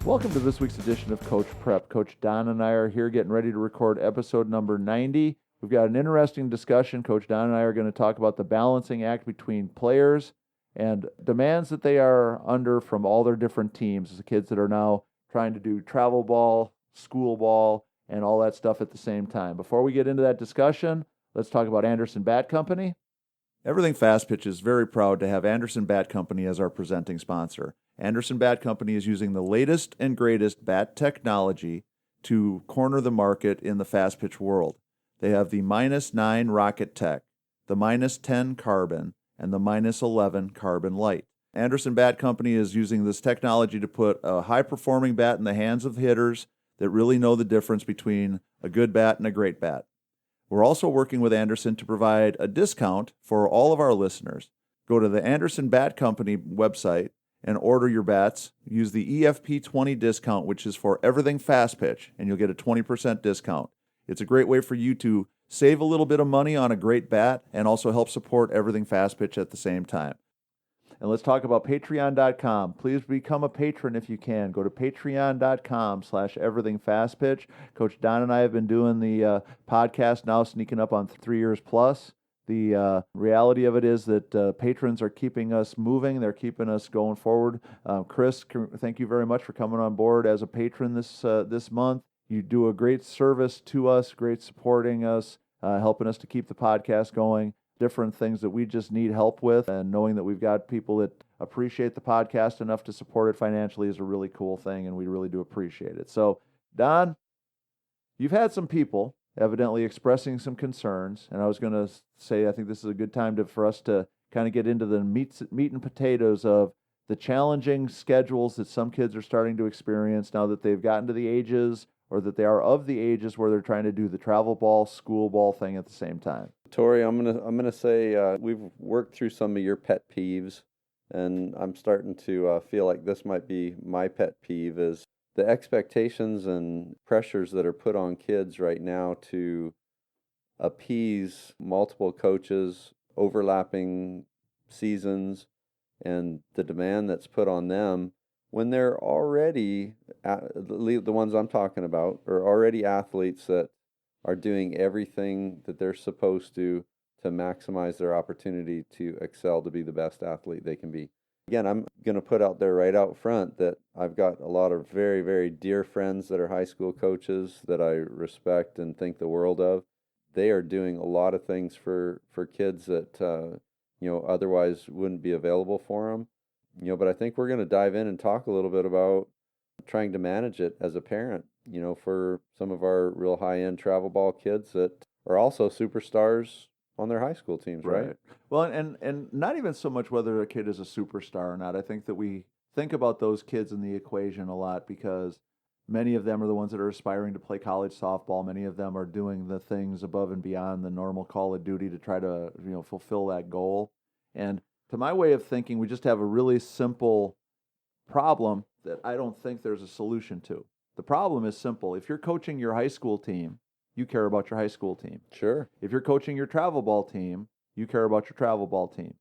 Welcome to this week's edition of Coach Prep. Coach Don and I are here getting ready to record episode number 90. We've got an interesting discussion. Coach Don and I are going to talk about the balancing act between players and demands that they are under from all their different teams. The kids that are now trying to do travel ball, school ball, and all that stuff at the same time. Before we get into that discussion, let's talk about Anderson Bat Company. Everything Fastpitch is very proud to have Anderson Bat Company as our presenting sponsor. Anderson Bat Company is using the latest and greatest bat technology to corner the market in the fast-pitch world. They have the -9 Rocket Tech, the -10 Carbon, and the -11 Carbon Light. Anderson Bat Company is using this technology to put a high-performing bat in the hands of hitters that really know the difference between a good bat and a great bat. We're also working with Anderson to provide a discount for all of our listeners. Go to the Anderson Bat Company website and order your bats. Use the EFP20 discount, which is for everything Fastpitch, and you'll get a 20% discount. It's a great way for you to save a little bit of money on a great bat and also help support everything Fastpitch at the same time. And let's talk about Patreon.com. Please become a patron if you can. Go to Patreon.com/everythingfastpitch. Coach Don and I have been doing the podcast now, sneaking up on 3 years plus. The reality of it is that patrons are keeping us moving. They're keeping us going forward. Chris, thank you very much for coming on board as a patron this month. You do a great service to us, great supporting us, helping us to keep the podcast going. Different things that we just need help with, and knowing that we've got people that appreciate the podcast enough to support it financially is a really cool thing, and we really do appreciate it. So, Don, you've had some people evidently expressing some concerns, and I was going to say I think this is a good time for us to kind of get into the meat and potatoes of the challenging schedules that some kids are starting to experience now that they've gotten to the ages, or that they are of the ages where they're trying to do the travel ball, school ball thing at the same time. Tory, I'm gonna say we've worked through some of your pet peeves, and I'm starting to feel like this might be my pet peeve, is the expectations and pressures that are put on kids right now to appease multiple coaches, overlapping seasons, and the demand that's put on them when they're already, the ones I'm talking about, are already athletes that are doing everything that they're supposed to maximize their opportunity to excel to be the best athlete they can be. Again, I'm going to put out there right out front that I've got a lot of very, very dear friends that are high school coaches that I respect and think the world of. They are doing a lot of things for kids that otherwise wouldn't be available for them. But I think we're going to dive in and talk a little bit about trying to manage it as a parent, for some of our real high-end travel ball kids that are also superstars on their high school teams, right? Well, and not even so much whether a kid is a superstar or not. I think that we think about those kids in the equation a lot because many of them are the ones that are aspiring to play college softball. Many of them are doing the things above and beyond the normal call of duty to try to, fulfill that goal. And to my way of thinking, we just have a really simple problem that I don't think there's a solution to. The problem is simple. If you're coaching your high school team, you care about your high school team. Sure. If you're coaching your travel ball team, you care about your travel ball team.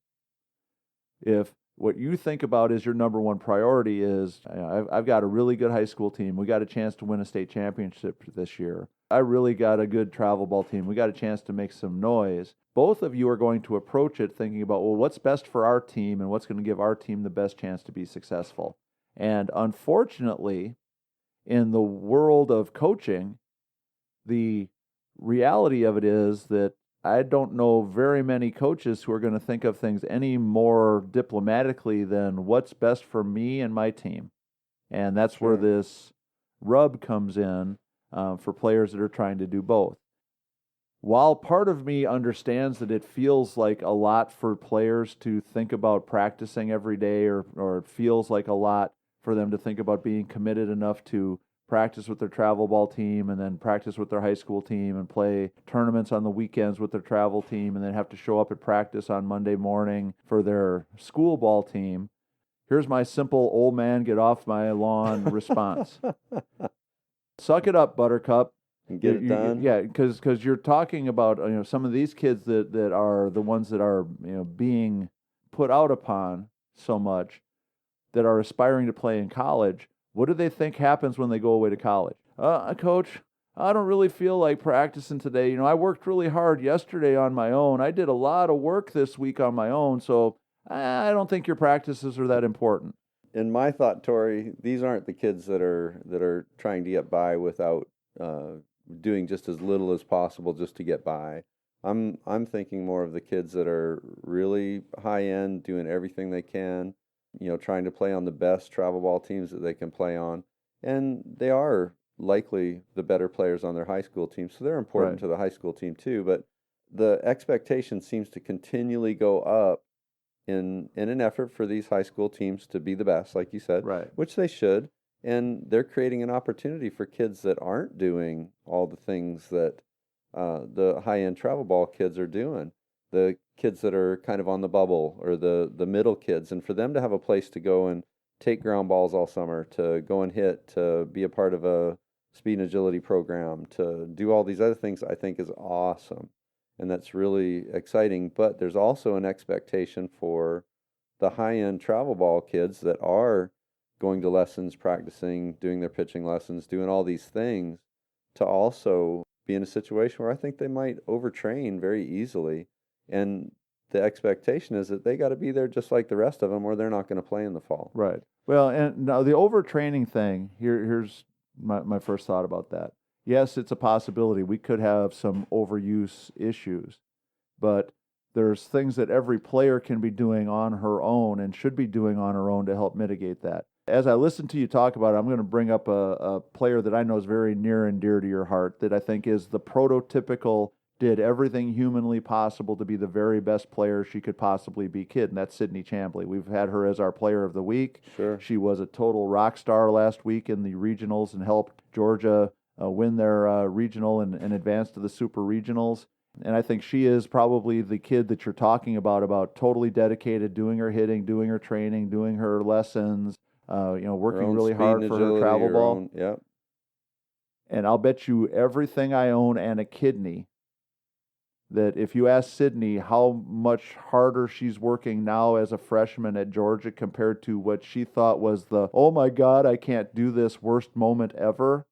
If what you think about is your number one priority is, I've got a really good high school team. We got a chance to win a state championship this year. I really got a good travel ball team. We got a chance to make some noise. Both of you are going to approach it thinking about, well, what's best for our team and what's going to give our team the best chance to be successful. And unfortunately, in the world of coaching, the reality of it is that I don't know very many coaches who are going to think of things any more diplomatically than what's best for me and my team. And that's Sure. where this rub comes in for players that are trying to do both. While part of me understands that it feels like a lot for players to think about practicing every day, or it feels like a lot for them to think about being committed enough to practice with their travel ball team and then practice with their high school team and play tournaments on the weekends with their travel team and then have to show up at practice on Monday morning for their school ball team, here's my simple old man get off my lawn response. Suck it up, Buttercup. And get it done. Yeah, because you're talking about some of these kids that are the ones that are being put out upon so much, that are aspiring to play in college. What do they think happens when they go away to college? Coach, I don't really feel like practicing today. I worked really hard yesterday on my own. I did a lot of work this week on my own, so I don't think your practices are that important. In my thought, Tory, these aren't the kids that are trying to get by without doing just as little as possible just to get by. I'm thinking more of the kids that are really high end, doing everything they can, trying to play on the best travel ball teams that they can play on, and they are likely the better players on their high school team, so they're important to the high school team too. But the expectation seems to continually go up in an effort for these high school teams to be the best, like you said, which they should. And they're creating an opportunity for kids that aren't doing all the things that the high-end travel ball kids are doing. The kids that are kind of on the bubble, or the middle kids, and for them to have a place to go and take ground balls all summer, to go and hit, to be a part of a speed and agility program, to do all these other things, I think is awesome. And that's really exciting. But there's also an expectation for the high-end travel ball kids that are going to lessons, practicing, doing their pitching lessons, doing all these things, to also be in a situation where I think they might overtrain very easily. And the expectation is that they got to be there just like the rest of them, or they're not going to play in the fall. Right. Well, and now the overtraining thing, here's my first thought about that. Yes, it's a possibility. We could have some overuse issues, but there's things that every player can be doing on her own and should be doing on her own to help mitigate that. As I listen to you talk about it, I'm going to bring up a player that I know is very near and dear to your heart, that I think is the prototypical, did everything humanly possible to be the very best player she could possibly be kid, and that's Sydney Chambly. We've had her as our player of the week. Sure. She was a total rock star last week in the regionals and helped Georgia win their regional and advance to the super regionals. And I think she is probably the kid that you're talking about totally dedicated, doing her hitting, doing her training, doing her lessons, working really hard for her travel ball. Yep. And I'll bet you everything I own and a kidney that if you ask Sydney how much harder she's working now as a freshman at Georgia compared to what she thought was the, oh my God, I can't do this, worst moment ever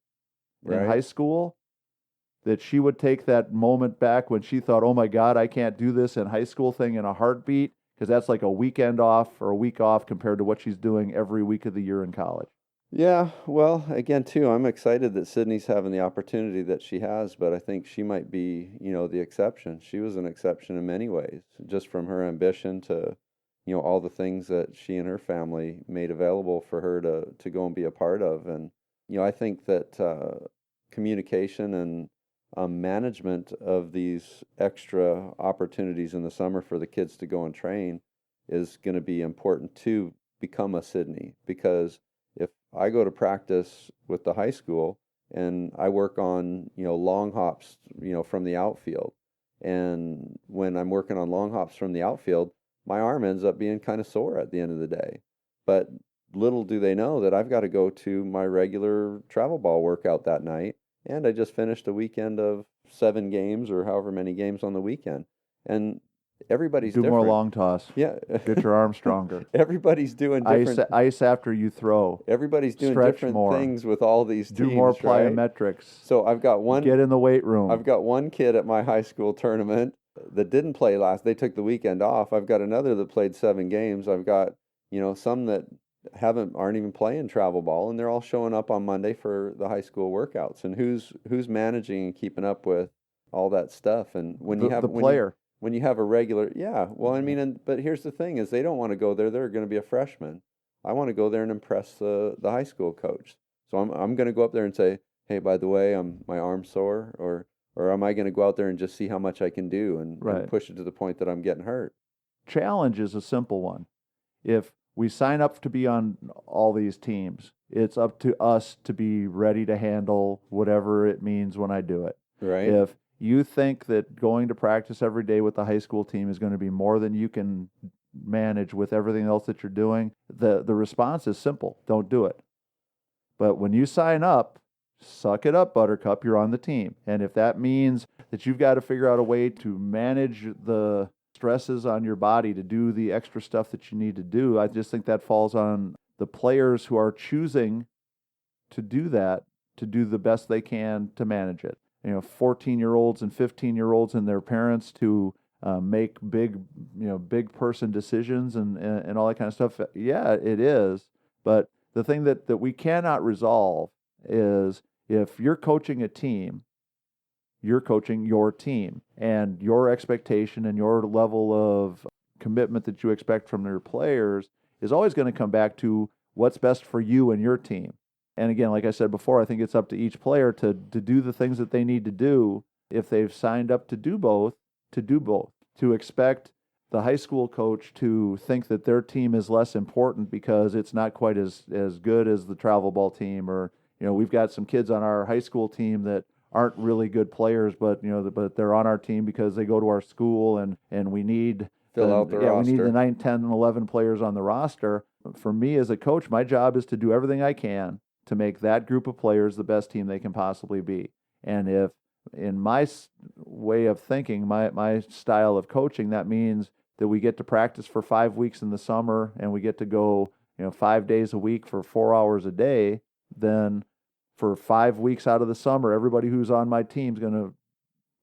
in high school, that she would take that moment back when she thought, oh my God, I can't do this in high school thing in a heartbeat, because that's like a weekend off or a week off compared to what she's doing every week of the year in college. Yeah, well, again, too, I'm excited that Sydney's having the opportunity that she has, but I think she might be, the exception. She was an exception in many ways, just from her ambition to, all the things that she and her family made available for her to go and be a part of. And, I think that communication and management of these extra opportunities in the summer for the kids to go and train is going to be important to become a Sydney, because if I go to practice with the high school and I work on, long hops, from the outfield, and when I'm working on long hops from the outfield, my arm ends up being kind of sore at the end of the day. But little do they know that I've got to go to my regular travel ball workout that night, and I just finished a weekend of 7 games or however many games on the weekend. And everybody's do different. More long toss. Yeah. Get your arm stronger. Everybody's doing different ice after you throw. Everybody's doing Stretch different more. things with all these teams. Do more right? plyometrics. So I've got one. Get in the weight room. I've got one kid at my high school tournament that didn't play last. They took the weekend off. I've got another that played 7 games. I've got some that aren't even playing travel ball, and they're all showing up on Monday for the high school workouts. And who's managing and keeping up with all that stuff? And when you have the player. When you have a regular, yeah, well, I mean, but here's the thing: is they don't want to go there. They're going to be a freshman. I want to go there and impress the high school coach. So I'm going to go up there and say, hey, by the way, my arm's sore, or am I going to go out there and just see how much I can do and push it to the point that I'm getting hurt? Challenge is a simple one. If we sign up to be on all these teams, it's up to us to be ready to handle whatever it means when I do it. Right. If you think that going to practice every day with the high school team is going to be more than you can manage with everything else that you're doing, the response is simple. Don't do it. But when you sign up, suck it up, Buttercup, you're on the team. And if that means that you've got to figure out a way to manage the stresses on your body to do the extra stuff that you need to do, I just think that falls on the players who are choosing to do that, to do the best they can to manage it. 14-year-olds and 15-year-olds and their parents to make big person decisions and all that kind of stuff. Yeah, it is. But the thing that we cannot resolve is if you're coaching a team, you're coaching your team, and your expectation and your level of commitment that you expect from your players is always going to come back to what's best for you and your team. And again, like I said before, I think it's up to each player to do the things that they need to do if they've signed up to do both, to expect the high school coach to think that their team is less important because it's not quite as good as the travel ball team, or we've got some kids on our high school team that aren't really good players, but but they're on our team because they go to our school, and we need roster. We need the 9, 10, and 11 players on the roster. For me as a coach, my job is to do everything I can to make that group of players the best team they can possibly be. And if in my way of thinking, my style of coaching, that means that we get to practice for 5 weeks in the summer and we get to go 5 days a week for 4 hours a day, then for 5 weeks out of the summer, everybody who's on my team is going to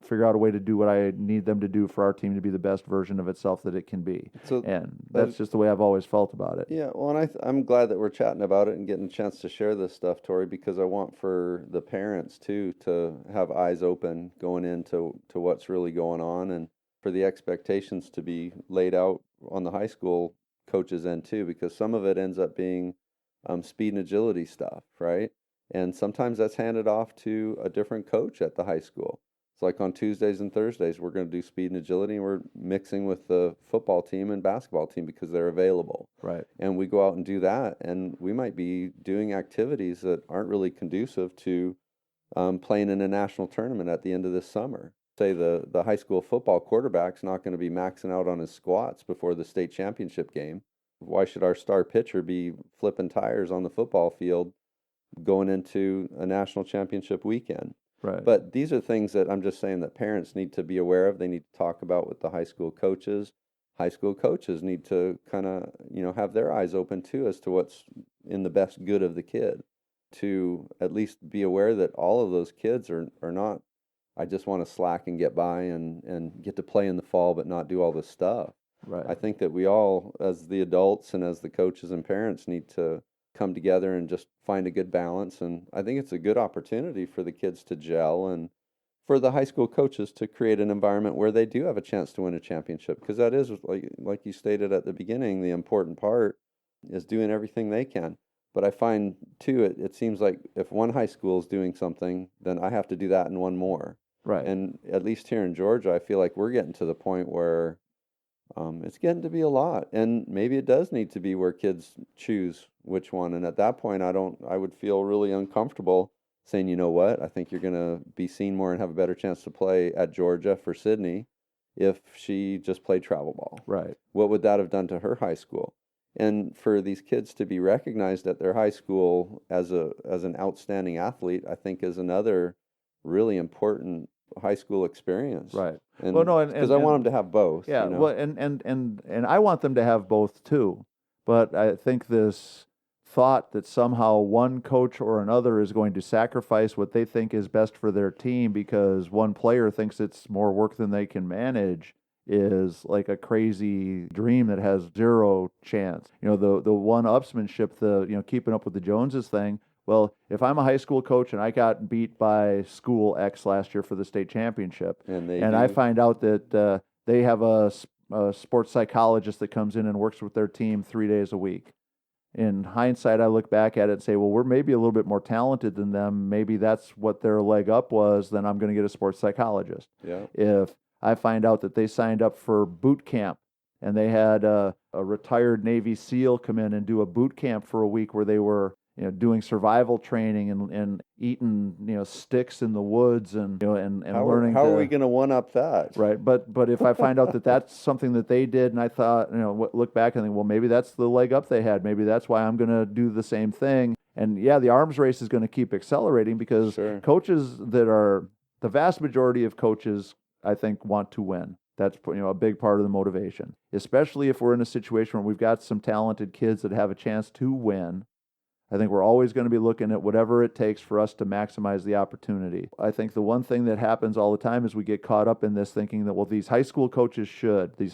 figure out a way to do what I need them to do for our team to be the best version of itself that it can be. And that's just the way I've always felt about it. Yeah, well, and I'm glad that we're chatting about it and getting a chance to share this stuff, Tory, because I want for the parents, too, to have eyes open going into what's really going on, and for the expectations to be laid out on the high school coaches' end, too, because some of it ends up being speed and agility stuff, right? And sometimes that's handed off to a different coach at the high school. It's like on Tuesdays and Thursdays, we're going to do speed and agility, and we're mixing with the football team and basketball team because they're available. Right. And we go out and do that, and we might be doing activities that aren't really conducive to playing in a national tournament at the end of this summer. Say the high school football quarterback's not going to be maxing out on his squats before the state championship game. Why should our star pitcher be flipping tires on the football field going into a national championship weekend? Right. But these are things that I'm just saying that parents need to be aware of. They need to talk about with the high school coaches. High school coaches need to kind of, have their eyes open too as to what's in the best good of the kid, to at least be aware that all of those kids are not, I just want to slack and get by and get to play in the fall but not do all this stuff. Right. I think that we all, as the adults and as the coaches and parents, need to come together and just find a good balance. And I think it's a good opportunity for the kids to gel and for the high school coaches to create an environment where they do have a chance to win a championship, because that is, like you stated at the beginning, the important part is doing everything they can. But I find too, it seems like if one high school is doing something, then I have to do that and one more. Right. And at least here in Georgia, I feel like we're getting to the point where it's getting to be a lot, and maybe it does need to be where kids choose which one. And at that point, I would feel really uncomfortable saying, you know what, I think you're going to be seen more and have a better chance to play at Georgia for Sydney if she just played travel ball. Right. What would that have done to her high school? And for these kids to be recognized at their high school as an outstanding athlete, I think is another really important high school experience. Right. And, well, no, because I want them to have both. Yeah. Well, and I want them to have both too, but I think this thought that somehow one coach or another is going to sacrifice what they think is best for their team because one player thinks it's more work than they can manage is like a crazy dream that has zero chance. The one-upsmanship, keeping up with the Joneses thing. Well, if I'm a high school coach and I got beat by school X last year for the state championship, and I find out that they have a sports psychologist that comes in and works with their team 3 days a week. In hindsight, I look back at it and say, well, we're maybe a little bit more talented than them. Maybe that's what their leg up was. Then I'm going to get a sports psychologist. Yeah. If I find out that they signed up for boot camp and they had a retired Navy SEAL come in and do a boot camp for a week where they were doing survival training and eating sticks in the woods and learning. How are we going to one up that? Right, but if I find out that that's something that they did, and I thought look back and think, well, maybe that's the leg up they had. Maybe that's why I'm going to do the same thing. And yeah, the arms race is going to keep accelerating because coaches the vast majority of coaches, I think, want to win. That's a big part of the motivation, especially if we're in a situation where we've got some talented kids that have a chance to win. I think we're always going to be looking at whatever it takes for us to maximize the opportunity. I think the one thing that happens all the time is we get caught up in this thinking that, well, these high school coaches should be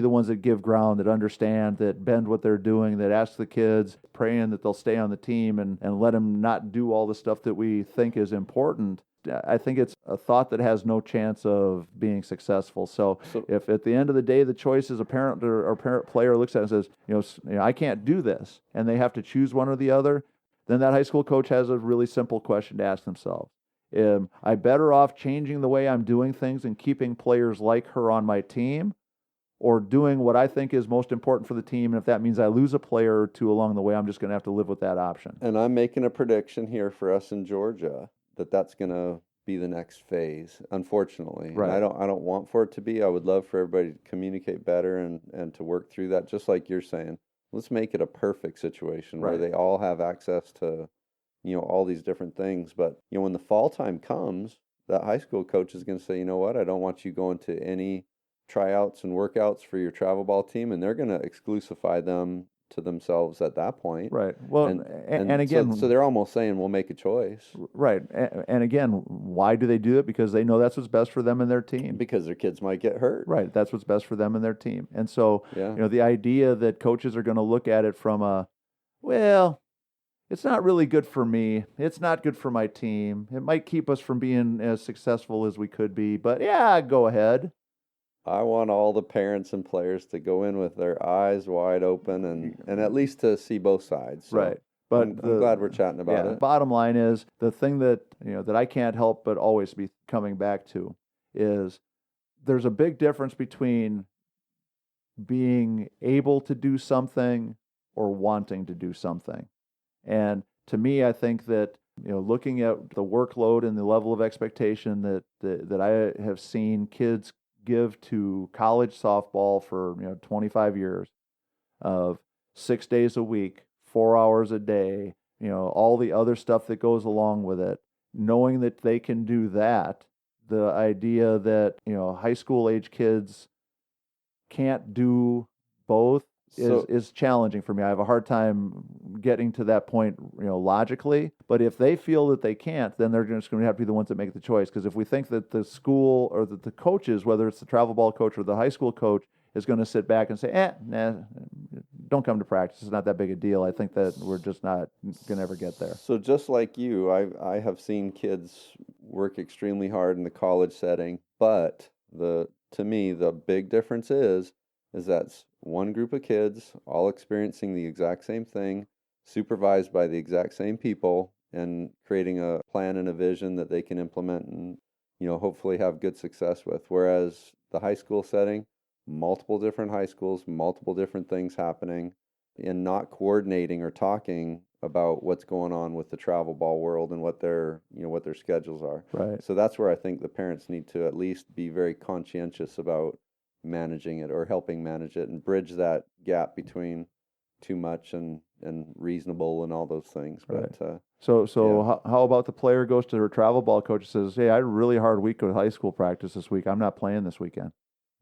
the ones that give ground, that understand, that bend what they're doing, that ask the kids, praying that they'll stay on the team and let them not do all the stuff that we think is important. I think it's a thought that has no chance of being successful. So if at the end of the day the choice is a parent or parent player looks at it and says, I can't do this, and they have to choose one or the other, then that high school coach has a really simple question to ask themselves. Am I better off changing the way I'm doing things and keeping players like her on my team, or doing what I think is most important for the team? And if that means I lose a player or two along the way, I'm just going to have to live with that option. And I'm making a prediction here for us in Georgia that that's going to be the next phase, unfortunately. Right. And I don't want for it to be. I would love for everybody to communicate better and to work through that, just like you're saying. Let's make it a perfect situation where they all have access to, all these different things. But, when the fall time comes, that high school coach is going to say, you know what, I don't want you going to any tryouts and workouts for your travel ball team, and they're going to exclusify them to themselves at that point. Right. Well, and again, so they're almost saying we'll make a choice. Right. And again, why do they do it? Because they know that's what's best for them and their team. Because their kids might get hurt. Right. That's what's best for them and their team. And so, the idea that coaches are going to look at it from it's not really good for me. It's not good for my team. It might keep us from being as successful as we could be, but go ahead. I want all the parents and players to go in with their eyes wide open and at least to see both sides. So right. But I'm glad we're chatting about it. Bottom line is, the thing that that I can't help but always be coming back to is there's a big difference between being able to do something or wanting to do something. And to me, I think that looking at the workload and the level of expectation that I have seen kids give to college softball for 25 years, of 6 days a week, 4 hours a day, all the other stuff that goes along with it, knowing that they can do that, the idea that high school age kids can't do both is challenging for me. I have a hard time getting to that point, logically. But if they feel that they can't, then they're just going to have to be the ones that make the choice. Because if we think that the school or that the coaches, whether it's the travel ball coach or the high school coach, is going to sit back and say, nah, don't come to practice. It's not that big a deal. I think that we're just not going to ever get there. So just like you, I have seen kids work extremely hard in the college setting. But to me, the big difference is that's one group of kids all experiencing the exact same thing, supervised by the exact same people, and creating a plan and a vision that they can implement and hopefully have good success with. Whereas the high school setting, multiple different high schools, multiple different things happening, and not coordinating or talking about what's going on with the travel ball world and what their schedules are. Right. So that's where I think the parents need to at least be very conscientious about managing it or helping manage it and bridge that gap between too much and reasonable and all those things. Right. But how about the player goes to her travel ball coach and says, hey, I had a really hard week with high school practice this week. I'm not playing this weekend.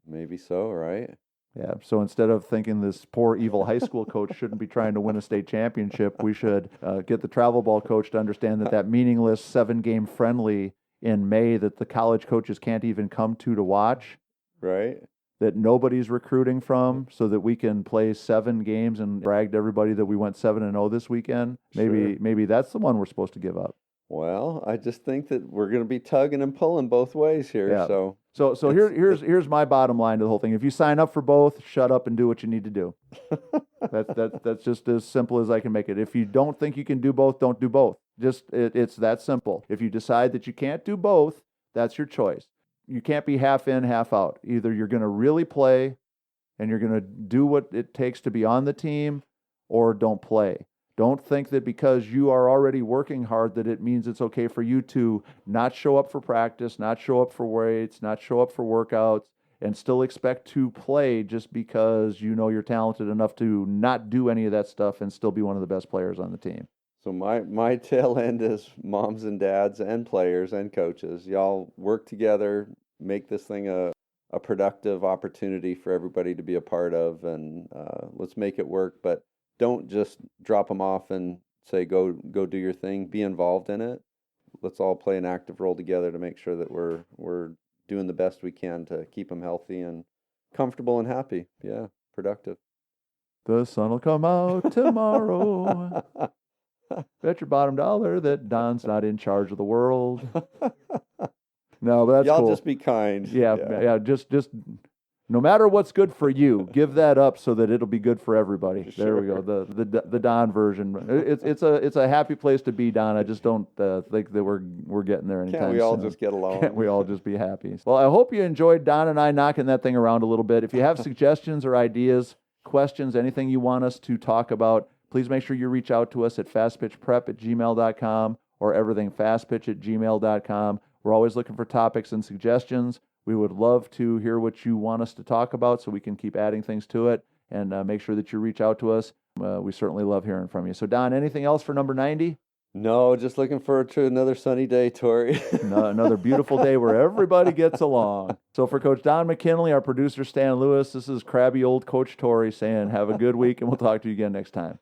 Maybe so, right? Yeah. So instead of thinking this poor evil high school coach shouldn't be trying to win a state championship, we should get the travel ball coach to understand that meaningless 7-game friendly in May that the college coaches can't even come to watch. Right. That nobody's recruiting from, so that we can play 7 games and brag to everybody that we went 7-0 this weekend. Maybe that's the one we're supposed to give up. Well, I just think that we're going to be tugging and pulling both ways here. Yeah. So here's my bottom line to the whole thing. If you sign up for both, shut up and do what you need to do. That's just as simple as I can make it. If you don't think you can do both, don't do both. It's that simple. If you decide that you can't do both, that's your choice. You can't be half in, half out. Either you're going to really play and you're going to do what it takes to be on the team, or don't play. Don't think that because you are already working hard that it means it's okay for you to not show up for practice, not show up for weights, not show up for workouts, and still expect to play just because you're talented enough to not do any of that stuff and still be one of the best players on the team. So my tail end is moms and dads and players and coaches. Y'all work together, make this thing a productive opportunity for everybody to be a part of, and let's make it work. But don't just drop them off and say, go do your thing. Be involved in it. Let's all play an active role together to make sure that we're doing the best we can to keep them healthy and comfortable and happy. Yeah, productive. The sun will come out tomorrow. Bet your bottom dollar that Don's not in charge of the world. No, but that's Y'all cool. just be kind. Yeah. Just no matter what's good for you, give that up so that it'll be good for everybody. Sure. There we go. The Don version. It's a happy place to be, Don. I just don't think that we're getting there anytime soon. Can't we all just get along? Can't we all just be happy? Well, I hope you enjoyed Don and I knocking that thing around a little bit. If you have suggestions or ideas, questions, anything you want us to talk about, please make sure you reach out to us at fastpitchprep@gmail.com or everythingfastpitch@gmail.com. We're always looking for topics and suggestions. We would love to hear what you want us to talk about so we can keep adding things to it, and make sure that you reach out to us. We certainly love hearing from you. So, Don, anything else for number 90? No, just looking forward to another sunny day, Tory. Another beautiful day where everybody gets along. So for Coach Don McKinley, our producer Stan Lewis, this is crabby old Coach Tory saying have a good week, and we'll talk to you again next time.